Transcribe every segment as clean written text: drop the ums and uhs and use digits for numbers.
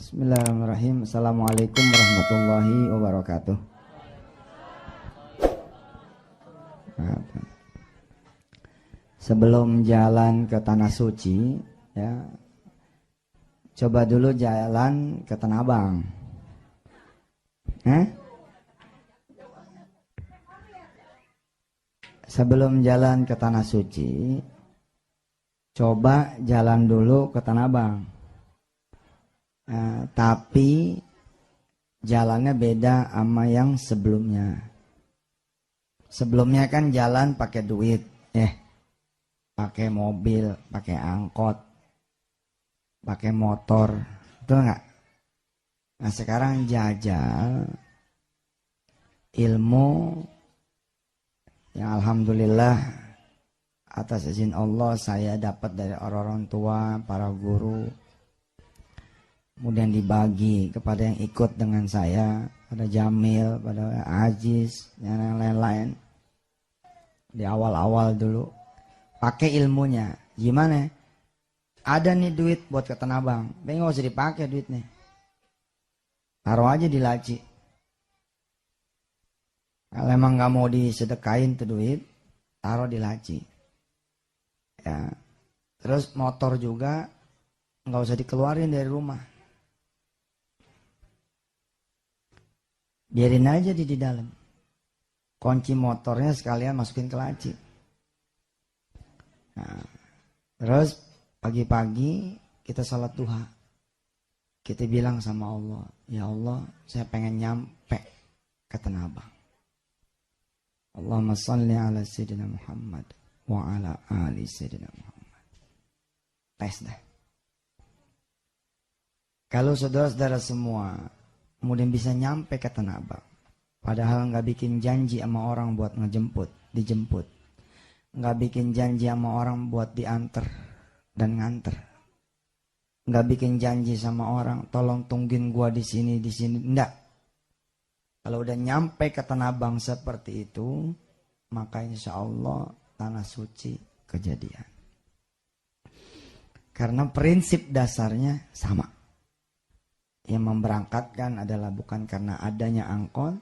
Bismillahirrahmanirrahim. Assalamualaikum warahmatullahi wabarakatuh. Sebelum jalan ke Tanah Suci, ya, coba dulu jalan ke Tanah Abang. Sebelum jalan ke Tanah Suci, coba jalan dulu ke Tanah Abang. Tapi jalannya beda sama yang sebelumnya. Sebelumnya kan jalan pakai duit, pakai mobil, pakai angkot, pakai motor, betul nggak? Nah sekarang jajal ilmu yang alhamdulillah atas izin Allah saya dapat dari orang-orang tua, para guru. Kemudian dibagi kepada yang ikut dengan saya, pada Jamil, pada Aziz, yang lain-lain. Di awal-awal dulu, pakai ilmunya. Gimana? Ada nih duit buat ke Tanah Abang, tapi nggak usah dipakai duitnya. Taruh aja di laci. Kalau emang nggak mau disedekain tuh duit, taruh di laci. Ya. Terus motor juga nggak usah dikeluarin dari rumah. Biarin aja di dalam. Kunci motornya sekalian masukin ke laci. Nah, terus pagi-pagi kita salat duha. Kita bilang sama Allah, ya Allah, saya pengen nyampe ke Tanah Abang. Allahumma salli ala Sayyidina Muhammad wa ala ali Sayyidina Muhammad. Tes dah. Kalau saudara-saudara semua kemudian bisa nyampe ke Tanah Abang, padahal nggak bikin janji sama orang buat dijemput, nggak bikin janji sama orang buat diantar dan nganter, nggak bikin janji sama orang tolong tungguin gua di sini, enggak. Kalau udah nyampe ke Tanah Abang seperti itu, maka insya Allah Tanah Suci kejadian. Karena prinsip dasarnya sama. Yang memberangkatkan adalah bukan karena adanya angkot,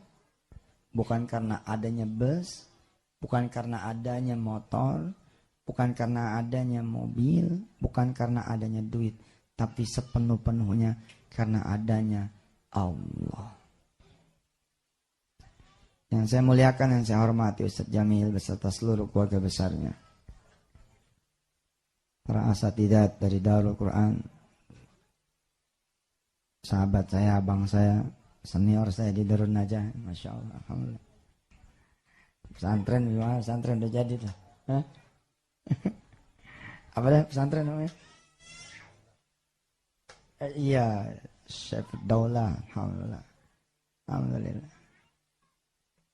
bukan karena adanya bus, bukan karena adanya motor, bukan karena adanya mobil, bukan karena adanya duit, tapi sepenuh-penuhnya karena adanya Allah. Yang saya muliakan, yang saya hormati Ustaz Jamil beserta seluruh keluarga besarnya, para asatidzat dari Darul Quran, sahabat saya, abang saya, senior saya di Darun Najah, Masya Allah, alhamdulillah. Pesantren gimana? Pesantren udah jadi tuh. Apa dah pesantren namanya? Iya, Syekh Daulah, alhamdulillah. Alhamdulillah.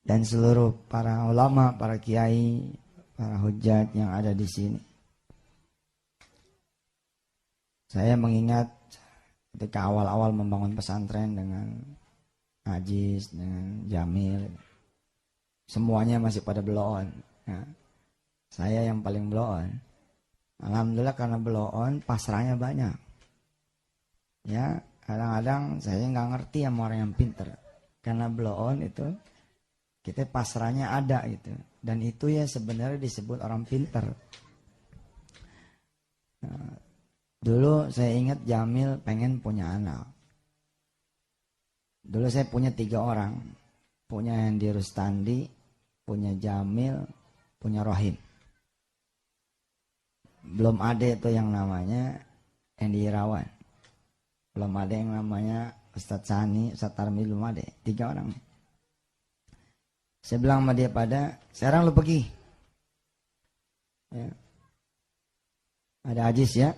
Dan seluruh para ulama, para kiai, para hujat yang ada di sini. Saya mengingat ketika awal-awal membangun pesantren dengan Aziz, dengan Jamil, semuanya masih pada blow on. Nah, saya yang paling blow on. Alhamdulillah karena blow on pasrahnya banyak. Ya, kadang-kadang saya nggak ngerti sama orang yang pinter. Karena blow on itu kita pasrahnya ada gitu. Dan itu ya sebenarnya disebut orang pinter. Nah, dulu saya ingat Jamil pengen punya anak. Dulu saya punya 3 orang. Punya Hendi Rustandi, punya Jamil, punya Rohim. Belum ada itu yang namanya Hendi Irawan. Belum ada yang namanya Ustadz Sani, Ustadz Tarmi, belum ada. 3 orang. Saya bilang sama dia sekarang lu pergi. Ya. Ada Aziz ya.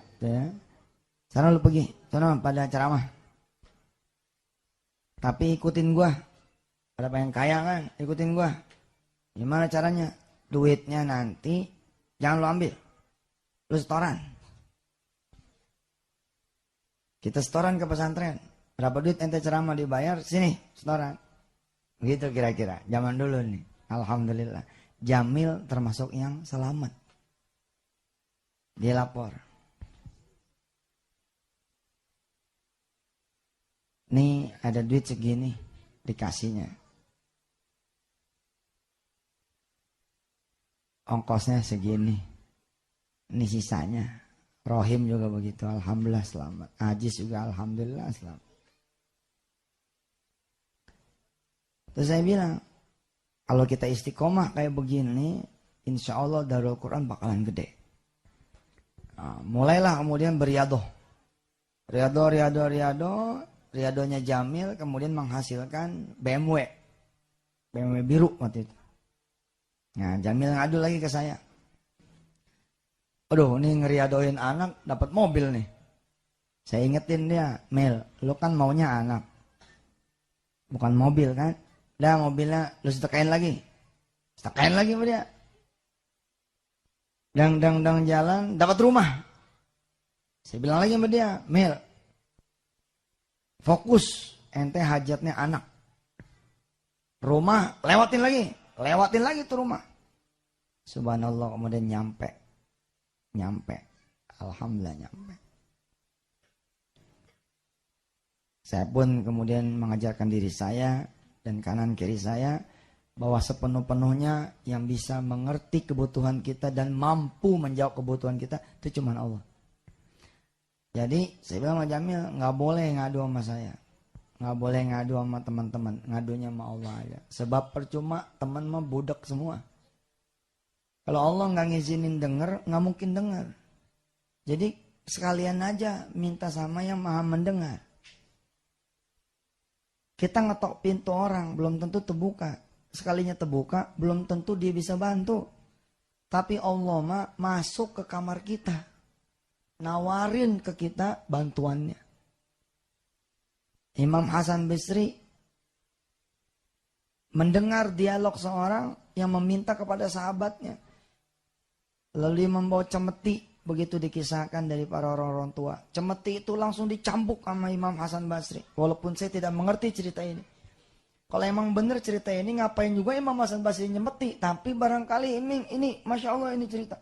Sana lu pergi, sana pada ceramah. Tapi ikutin gua. Ada pengen kaya kan, ikutin gua. Gimana caranya? Duitnya nanti jangan lu ambil. Lu setoran. Kita setoran ke pesantren. Berapa duit ente ceramah dibayar, sini setoran. Gitu kira-kira. Zaman dulu nih. Alhamdulillah. Jamil termasuk yang selamat. Dia lapor. nih ada duit segini, dikasihnya. Ongkosnya segini, ini sisanya. Rohim juga begitu, alhamdulillah selamat. Ajis juga alhamdulillah selamat. Terus saya bilang, kalau kita istiqomah kayak begini, insya Allah Darul Quran bakalan gede. Nah, mulailah kemudian beriadoh. Riadonya Jamil kemudian menghasilkan BMW biru waktu itu. Nah, Jamil ngadu lagi ke saya. Aduh, ini ngeriadoin anak dapat mobil nih. Saya ingetin dia, Mel, lu kan maunya anak, bukan mobil kan? Dah mobilnya lu setekain lagi sama dia. Dang jalan, dapat rumah. Saya bilang lagi sama dia, Mel, fokus, ente hajatnya anak. Rumah, lewatin lagi tuh rumah. Subhanallah, kemudian nyampe. Alhamdulillah nyampe. Saya pun kemudian mengajarkan diri saya dan kanan kiri saya bahwa sepenuh-penuhnya yang bisa mengerti kebutuhan kita dan mampu menjawab kebutuhan kita itu cuma Allah. Jadi saya bilang sama Jamil, nggak boleh ngadu sama saya, nggak boleh ngadu sama teman-teman, ngadunya sama Allah aja. Sebab percuma, teman mah budak semua. Kalau Allah nggak ngizinin denger, nggak mungkin dengar. Jadi sekalian aja minta sama yang maha mendengar. Kita ngetok pintu orang, belum tentu terbuka. Sekalinya terbuka, belum tentu dia bisa bantu. Tapi Allah mah masuk ke kamar kita, nawarin ke kita bantuannya. Imam Hasan Basri mendengar dialog seorang yang meminta kepada sahabatnya. Lalu dia membawa cemeti, begitu dikisahkan dari para orang tua. Cemeti itu langsung dicambuk sama Imam Hasan Basri. Walaupun saya tidak mengerti cerita ini. Kalau emang benar cerita ini, ngapain juga Imam Hasan Basri nyemeti. Tapi barangkali ini Masya Allah ini cerita.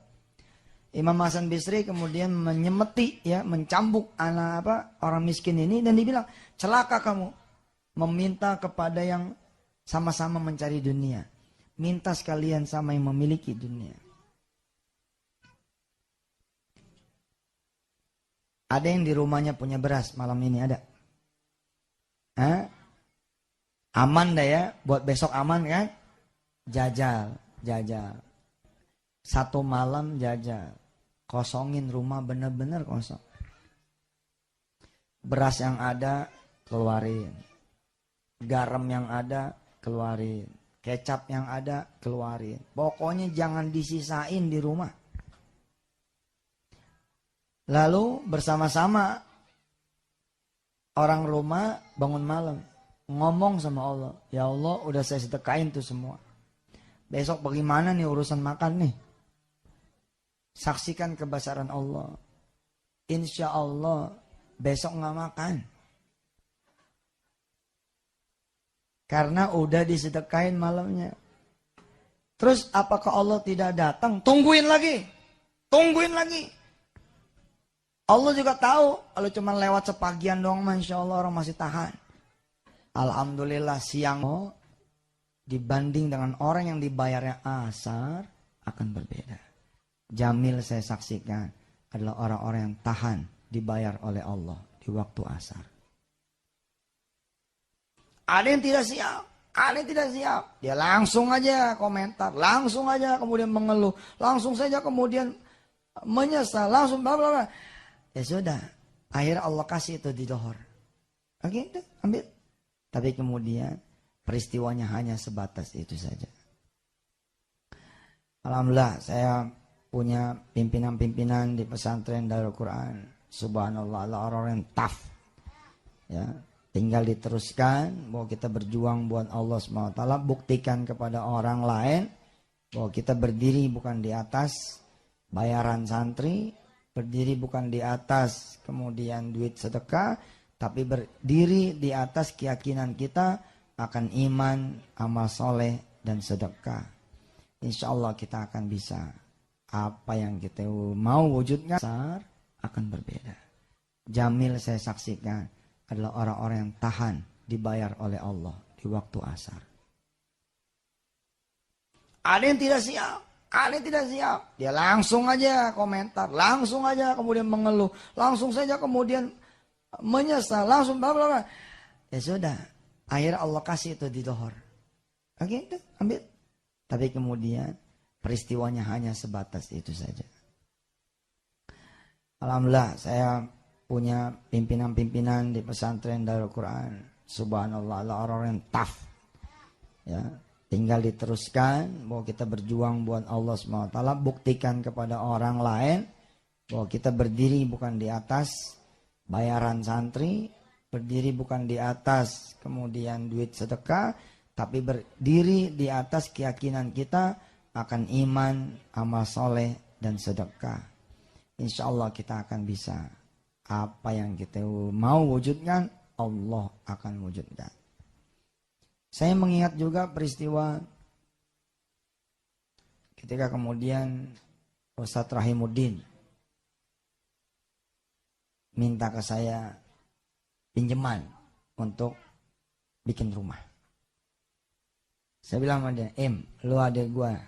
Imam Hasan Basri kemudian menyemeti, ya, mencambuk orang miskin ini. Dan dibilang, celaka kamu meminta kepada yang sama-sama mencari dunia. Minta sekalian sama yang memiliki dunia. Ada yang di rumahnya punya beras malam ini, ada? Hah? Aman dah ya, buat besok aman kan? Jajal. Satu malam jajal. Kosongin rumah bener-bener kosong. Beras yang ada, keluarin. Garam yang ada, keluarin. Kecap yang ada, keluarin. Pokoknya jangan disisain di rumah. Lalu bersama-sama orang rumah bangun malam, ngomong sama Allah, ya Allah udah saya sedekain tuh semua. Besok bagaimana nih urusan makan nih? Saksikan kebesaran Allah. Insya Allah besok nggak makan. Karena udah disedekain malamnya. Terus apakah Allah tidak datang? Tungguin lagi. Allah juga tahu kalau cuma lewat sepagian doang, Masya Allah orang masih tahan. Alhamdulillah siang dibanding dengan orang yang dibayarnya asar akan berbeda. Jamil saya saksikan adalah orang-orang yang tahan dibayar oleh Allah di waktu asar. Ada yang tidak siap. Dia langsung aja komentar, langsung aja kemudian mengeluh, langsung saja kemudian menyesal, langsung bla bla bla. Ya sudah, akhirnya Allah kasih itu di dohor. Oke, ambil. Tapi kemudian peristiwanya hanya sebatas itu saja. Alhamdulillah saya punya pimpinan-pimpinan di pesantren Darul Quran. Subhanallah, orang-orang yang tough. Ya, tinggal diteruskan bahwa kita berjuang buat Allah SWT. Buktikan kepada orang lain bahwa kita berdiri bukan di atas bayaran santri, berdiri bukan di atas kemudian duit sedekah, tapi berdiri di atas keyakinan kita akan iman, amal soleh, dan sedekah. Insya Allah kita akan bisa. Apa yang kita mau wujudkan akan berbeda. Jamil saya saksikan adalah orang-orang yang tahan dibayar oleh Allah di waktu asar. Ada yang tidak siap, ada yang tidak siap. Dia langsung aja komentar, langsung aja kemudian mengeluh, langsung saja kemudian menyesal, langsung bla bla bla. Ya sudah, akhirnya Allah kasih itu di dohor. Oke, ambil. Tapi kemudian peristiwanya hanya sebatas itu saja. Alhamdulillah saya punya pimpinan-pimpinan di pesantren Darul Quran. Subhanallah, orang-orang yang tough. Ya, tinggal diteruskan bahwa kita berjuang buat Allah SWT. Buktikan kepada orang lain bahwa kita berdiri bukan di atas bayaran santri, berdiri bukan di atas kemudian duit sedekah, tapi berdiri di atas keyakinan kita akan iman, amal soleh, dan sedekah. Insya Allah kita akan bisa. Apa yang kita mau wujudkan, Allah akan wujudkan. Saya mengingat juga peristiwa ketika kemudian Ustadz Rahimuddin minta ke saya pinjaman untuk bikin rumah. Saya bilang sama dia, lu adek gua,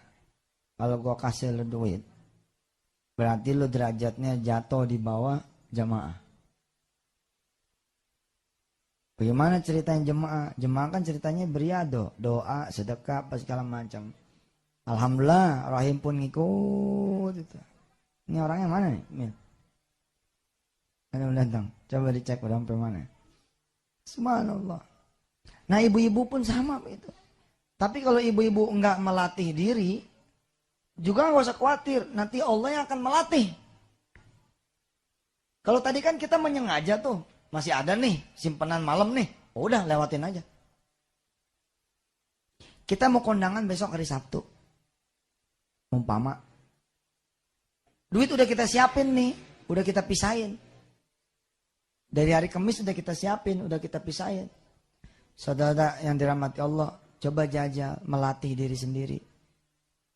kalau gua kasih lu duit, berarti lu derajatnya jatuh di bawah jamaah. Bagaimana ceritanya jemaah? Jemaah kan ceritanya beriado, doa, sedekah, apa segala macam. Alhamdulillah, Rahim pun ngikut itu. Ini orangnya mana nih? Mil. Ada datang. Coba dicek udah sampai mana. Subhanallah. Nah, ibu-ibu pun sama begitu. Tapi kalau ibu-ibu enggak melatih diri, juga enggak usah khawatir, nanti Allah yang akan melatih. Kalau tadi kan kita menyengaja tuh, masih ada nih simpenan malam nih, udah lewatin aja. Kita mau kondangan besok hari Sabtu, umpama duit udah kita siapin nih, udah kita pisahin. Dari hari Kamis udah kita siapin, udah kita pisahin. Saudara yang dirahmati Allah, coba jajal melatih diri sendiri.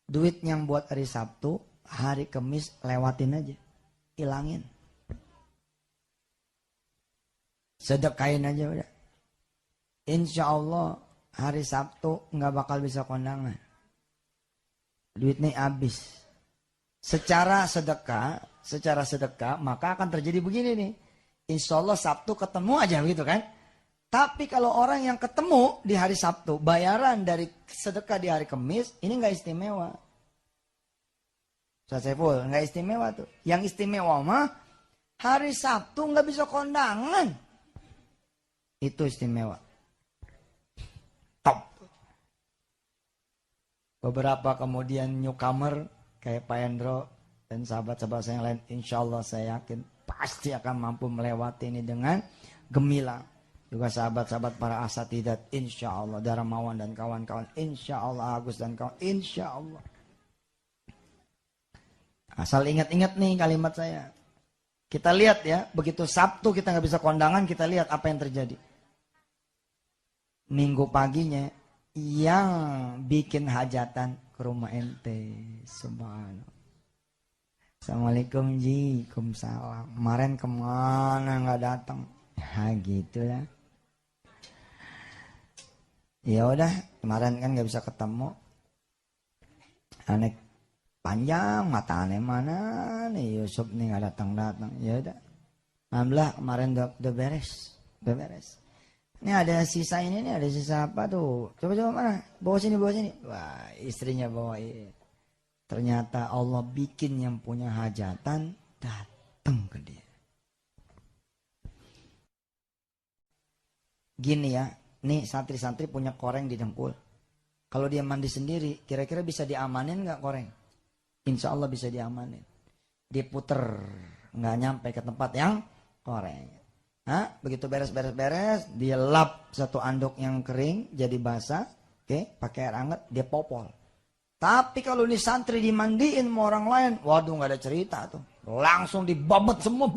Duit yang buat hari Sabtu, hari Kamis lewatin aja, hilangin. Sedekahin aja udah. Insya Allah hari Sabtu nggak bakal bisa kondangan. Duitnya habis. Secara sedekah maka akan terjadi begini nih. Insya Allah Sabtu ketemu aja begitu kan. Tapi kalau orang yang ketemu di hari Sabtu, bayaran dari sedekah di hari Kamis, ini nggak istimewa. Ustaz Saiful, nggak istimewa tuh. Yang istimewa mah hari Sabtu nggak bisa kondangan. Itu istimewa. Top. Beberapa kemudian newcomer kayak Pak Hendro dan sahabat-sahabat saya yang lain, insya Allah saya yakin pasti akan mampu melewati ini dengan gemilang. Juga sahabat-sahabat para asatidat, insya Allah, Darmawan dan kawan-kawan, insya Allah, Agus dan kawan, insya Allah. Asal ingat-ingat nih kalimat saya. Kita lihat ya, begitu Sabtu kita nggak bisa kondangan, kita lihat apa yang terjadi. Minggu paginya yang bikin hajatan ke rumah ente, subhanallah. Assalamualaikum Ji, Waalaikumsalam. Kemarin kemana nggak datang? Ya gitu ya. Ya udah, kemarin kan nggak bisa ketemu. Aneh panjang mata aneh mana nih Yusuf nih nggak datang. Ya udah. Alhamdulillah kemarin udah beres. Ini ada sisa ini nih, ada sisa apa tuh? Coba mana? Bawa sini. Wah, istrinya bawain. Ternyata Allah bikin yang punya hajatan datang ke dia. Gini ya, nih santri-santri punya koreng di dengkul. Kalau dia mandi sendiri, kira-kira bisa diamanin nggak koreng? Insya Allah bisa diamanin. Dia puter, nggak nyampe ke tempat yang koreng. Nah, begitu beres, dia lap satu anduk yang kering jadi basah, oke, pakai air hangat, dia popol. Tapi kalau ini santri dimandiin sama orang lain, waduh nggak ada cerita tuh, langsung dibabet semua,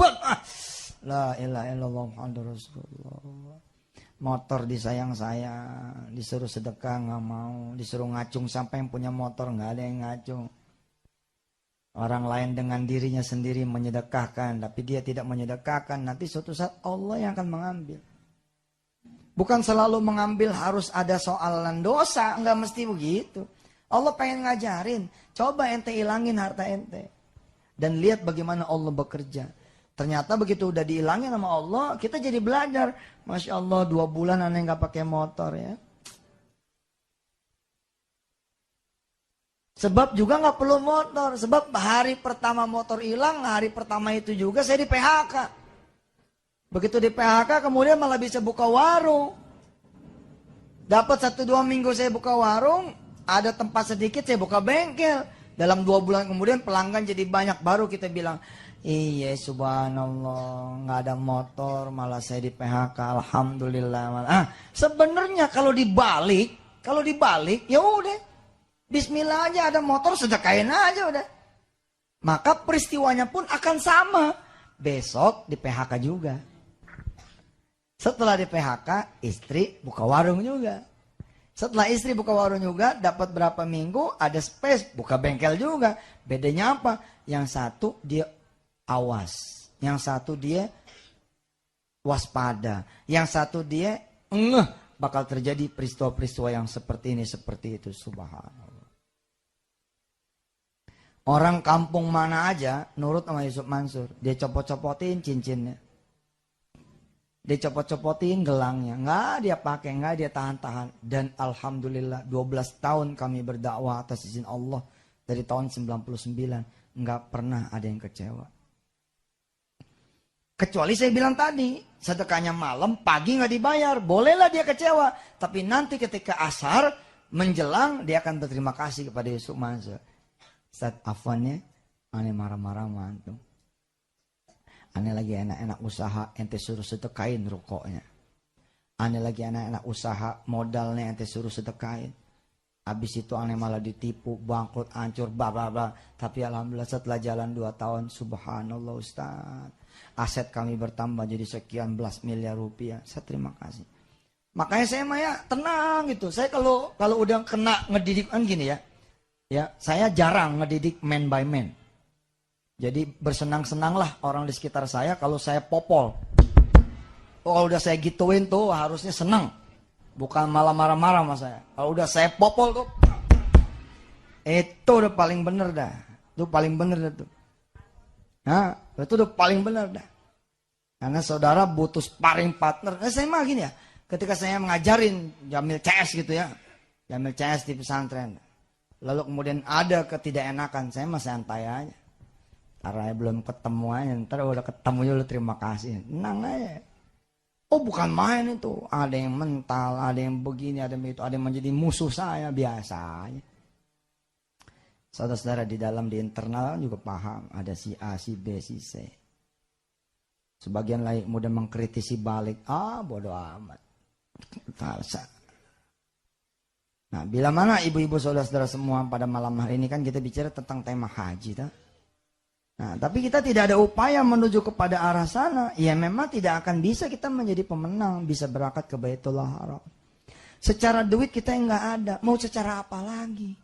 la ilaha illallah Muhammadur Rasulullah. Motor disayang-sayang, disuruh sedekah nggak mau, disuruh ngacung sampai yang punya motor nggak ada yang ngacung. Orang lain dengan dirinya sendiri menyedekahkan, tapi dia tidak menyedekahkan, nanti suatu saat Allah yang akan mengambil. Bukan selalu mengambil harus ada soalan dosa, nggak mesti begitu. Allah pengen ngajarin, coba ente ilangin harta ente. Dan lihat bagaimana Allah bekerja. Ternyata begitu udah dihilangin sama Allah, kita jadi belajar. Masya Allah 2 bulan aneh nggak pakai motor ya. Sebab juga nggak perlu motor. Sebab hari pertama motor hilang, hari pertama itu juga saya di PHK. Begitu di PHK kemudian malah bisa buka warung. Dapat 1-2 minggu saya buka warung, ada tempat sedikit saya buka bengkel. Dalam 2 bulan kemudian pelanggan jadi banyak, baru kita bilang, iya subhanallah nggak ada motor malah saya di PHK, alhamdulillah. Sebenarnya kalau dibalik ya udah. Bismillah aja ada motor sedekahin aja udah. Maka peristiwanya pun akan sama. Besok di PHK juga. Setelah di PHK istri buka warung juga. Setelah istri buka warung juga dapat berapa minggu ada space buka bengkel juga. Bedanya apa? Yang satu dia awas. Yang satu dia waspada. Yang satu dia bakal terjadi peristiwa-peristiwa yang seperti ini seperti itu. Subhanallah. Orang kampung mana aja nurut sama Yusuf Mansur. Dia copot-copotin cincinnya. Dia copot-copotin gelangnya. Nggak dia pakai, nggak dia tahan-tahan. Dan alhamdulillah 12 tahun kami berdakwah atas izin Allah. Dari tahun 99. Nggak pernah ada yang kecewa. Kecuali saya bilang tadi. Sedekahnya malam, pagi nggak dibayar. Bolehlah dia kecewa. Tapi nanti ketika asar menjelang dia akan berterima kasih kepada Yusuf Mansur. Saat afannya, aneh marah-marah mantu. Aneh lagi enak-enak usaha, ente suruh sedekahin rokoknya. Aneh lagi enak-enak usaha, modalnya ente suruh sedekahin. Habis itu aneh malah ditipu, bangkrut, hancur, bla bla bla. Tapi alhamdulillah setelah jalan 2 tahun, subhanallah Ustaz. Aset kami bertambah jadi sekian belas miliar rupiah. Saya terima kasih. Makanya saya Maya tenang gitu. Saya kalau udah kena ngedidik kan gini ya. Ya, saya jarang ngedidik man by man. Jadi bersenang-senanglah orang di sekitar saya kalau saya popol. Kalau udah saya gituin tuh harusnya senang. Bukan malah marah-marah sama saya. Kalau udah saya popol tuh, itu udah paling bener dah. Itu paling bener dah tuh. Nah, itu udah paling bener dah. Karena saudara butuh sparring partner. Saya mah gini ya, ketika saya mengajarin Jamil CS gitu ya. Jamil CS di pesantren. Lalu kemudian ada ketidakenakan, saya masih santai aja. Karena belum ketemu aja, ntar udah ketemu dulu terima kasih. Tenang aja. Oh bukan main itu, ada yang mental, ada yang begini, ada yang itu, ada yang menjadi musuh saya, biasa aja. Saudara-saudara di dalam, di internal juga paham, ada si A, si B, si C. Sebagian lain mudah mengkritisi balik, bodoh amat. Talsa. Nah, bila mana ibu-ibu saudara-saudara semua pada malam hari ini kan kita bicara tentang tema haji. Nah, tapi kita tidak ada upaya menuju kepada arah sana. Ya memang tidak akan bisa kita menjadi pemenang, bisa berangkat ke Baitullah Haram. Secara duit kita yang nggak ada, mau secara apa lagi?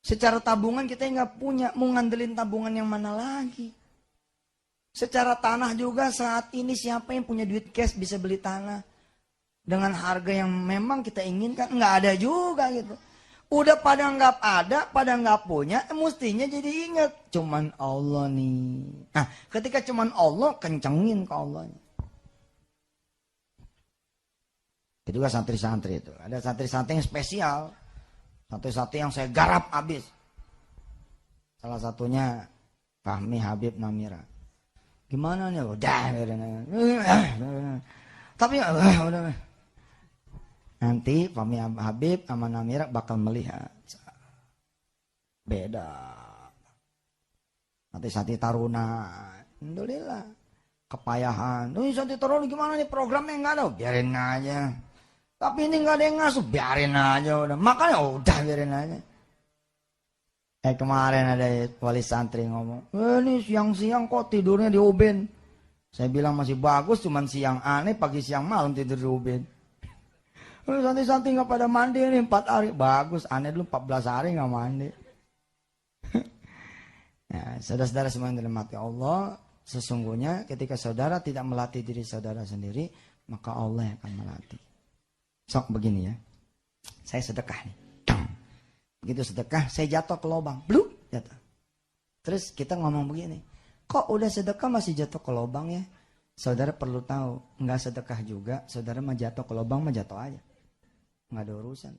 Secara tabungan kita yang nggak punya, mau ngandelin tabungan yang mana lagi? Secara tanah juga saat ini siapa yang punya duit cash bisa beli tanah? Dengan harga yang memang kita inginkan, nggak ada juga gitu. Udah pada nggak ada, pada nggak punya, mestinya jadi ingat. Cuman Allah nih. Nah, ketika cuman Allah, kencengin ke Allahnya. Itu juga santri-santri itu. Ada santri-santri yang spesial. Santri-santri yang saya garap habis. Salah satunya Fahmi Habib Namira. Gimana nih? Udah. Tapi udah. Nanti Fahmi Habib sama Namira bakal melihat. Beda. Nanti taruna. Alhamdulillah. Kepayahan. Santi taruna gimana nih programnya nggak ada? Biarin aja. Tapi ini nggak ada yang ngasuh. Biarin aja udah. Makanya udah biarin aja. Kemarin ada wali santri ngomong. Ini siang-siang kok tidurnya di Uben. Saya bilang masih bagus. Cuman siang aneh. Pagi siang malam tidur di Uben. Santai-santai nggak pada mandi nih 4 hari. Bagus, aneh dulu 14 hari nggak mandi. Ya, saudara-saudara semua yang dirahmati Allah, sesungguhnya ketika saudara tidak melatih diri saudara sendiri, maka Allah yang akan melatih. Sok begini ya, saya sedekah nih. Begitu sedekah, saya jatuh ke lubang. Bluk, jatuh. Terus kita ngomong begini, kok udah sedekah masih jatuh ke lubang ya? Saudara perlu tahu, nggak sedekah juga, saudara mah jatuh ke lubang mah jatuh aja. Nggak ada urusan.